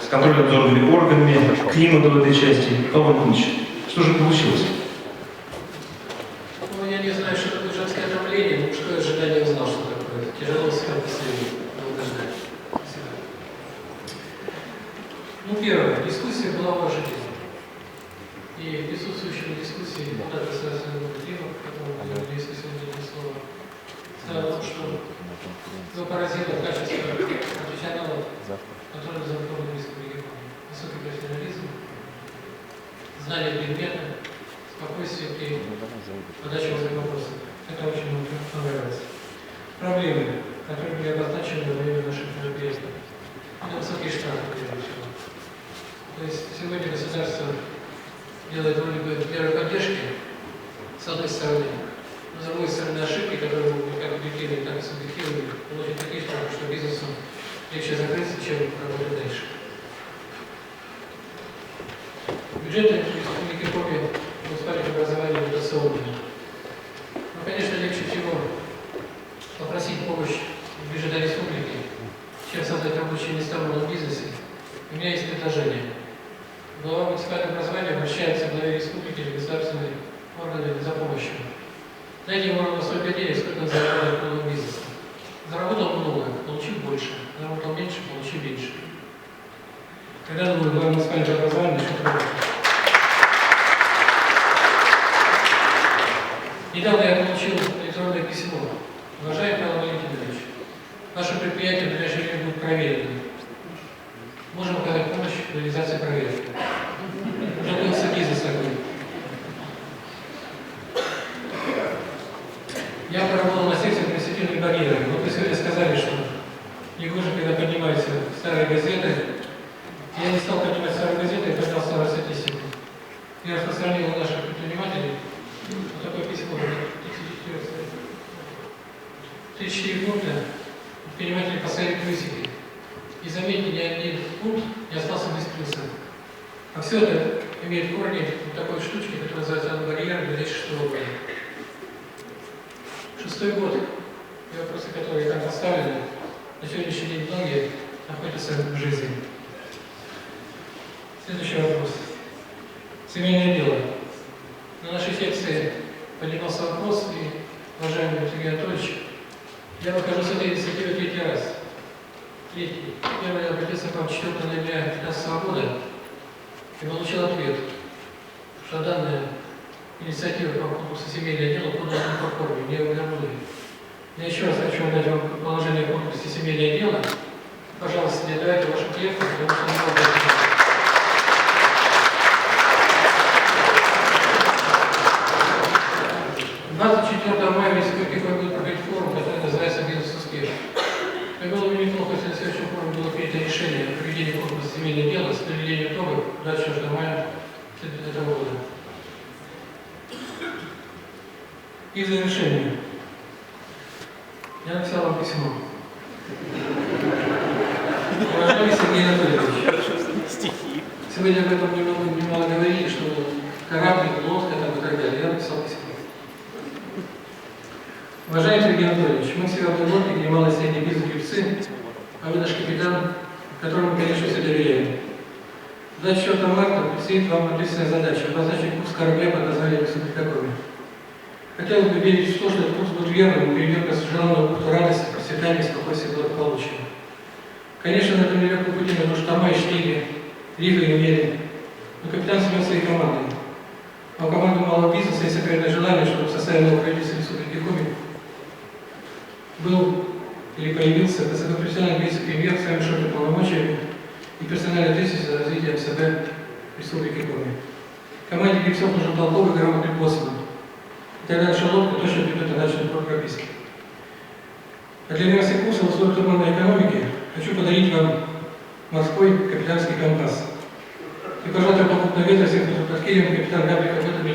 с контрольно-надзорными органами, климата в этой части. Павел Иванович, что же получилось? Ну, я не знаю, что такое женское отравление, но мужское ожидание узнал, что такое. Тяжело сказать последнее. Надо ждать. Спасибо. Ну, первое. Дискуссия была уважительной. И присутствующие в дискуссии депутаты Государственного Дума, которому я надеюсь, сегодня не слово, сказал, что его поразило качество профессионалов, которые заработали в республике. Высокий профессионализм, знание предмета, спокойствие при подаче вопросов. Это очень мне понравилось. Проблемы, которые были обозначены во время наших мероприятий. Это высокие штрафы, прежде всего. То есть сегодня государство делает вроде бы меры поддержки, с одной стороны, но с другой стороны ошибки, которые могут быть как объективные, так и субъективные, получить такие штрафы, что бизнесу легче закрыться, чем работать дальше. Бюджеты Республики Коми муниципальных образований дотационные. Но, конечно, легче всего попросить помощь в бюджете республики, чем создать рабочие места в малом бизнесе. У меня есть предложение. Глава муниципального образования обращается к главе республики или государственные органы за помощью. Дайте ему ровно столько денег, сколько он заработал в малом бизнесе. Заработал много, получил больше. Заработал меньше, получил меньше. Когда думаю, глава муниципального образования начнет работать. Недавно я получил электронное письмо. Уважаемый Павел Валентинович, ваше предприятие в ближайшее время будет проверено. Можем оказать помощь в реализации проверки. Уже был бизнес такой. Я поработал на секции административных барьеров. Вот вы сегодня сказали, что негоже, когда поднимаются старые газеты. Я не стал поднимать старые газеты, я поднял старую статистику. Я распространил у наших предпринимателей вот такое письмо. 34 пункта предприниматели поставили плюсики. И заметьте, ни один пункт не остался без плюса. А все это имеет корни в такой штучке, которая называется «Анбарьер» 2006 года. 6-й год, и вопросы, которые там поставлены, на сегодняшний день многие находятся в жизни. Следующий вопрос. Семейное дело. На нашей секции поднимался вопрос, и, уважаемый Сергей Анатольевич, я выхожу с этой инициативы третий раз. Первый я обратился к вам 4 ноября 2015 года и получил ответ, что данная инициатива по конкурсу «Семейное дело» подана по форме, мне его вернули. Я еще раз хочу дать вам положение о конкурсе «Семейное дело». Пожалуйста, не давайте вашу клетку, потому что не могу это. 24 мая в Республике Коми будет проходить форум, который называется «Бизнес-успех». И было бы неплохо, если на следующем форуме было принято решение о проведении конкурса «Семейное дело» с проведением итогов 24 мая этого года. И в завершение. Я написал вам письмо. Уважаемый Сергей Анатольевич, сегодня об этом немало говорили, что корабль, лодка там, и так далее. Я написал письмо. Уважаемый Сергей Анатольевич, мы все в одной лодке, где малый и средний бизнес-гребцы, а вы наш капитан, которому, конечно, все доверяем. 24 марта предстоит вам ответственная задача – обозначить курс корабля под названием Республика Коми. Хотелось бы верить в то, что этот курс будет верным и приведет нас к желанному бухту радости, процветания, спокойствия и благополучия. Конечно, на этом нелегком пути нужны шторма и штиги, рифы и мели, но капитан семен своей командой. А у команды малого бизнеса есть сокровенное желание, чтобы в составе нового правительства Республики Коми был или появился высокопрофессиональный вице-премьер с самыми широкими полномочиями и персональной ответственностью за развитие МСБ Республики Коми. Команде гребцов нужен толковый грамотный боссман. И тогда наша лодка точно придет на начальную прописку. А для версии курса в условиях туманной экономики хочу подарить вам морской капитанский компас. И, пожалуйста, попутно ветра всех под килем капитан Габриков в этом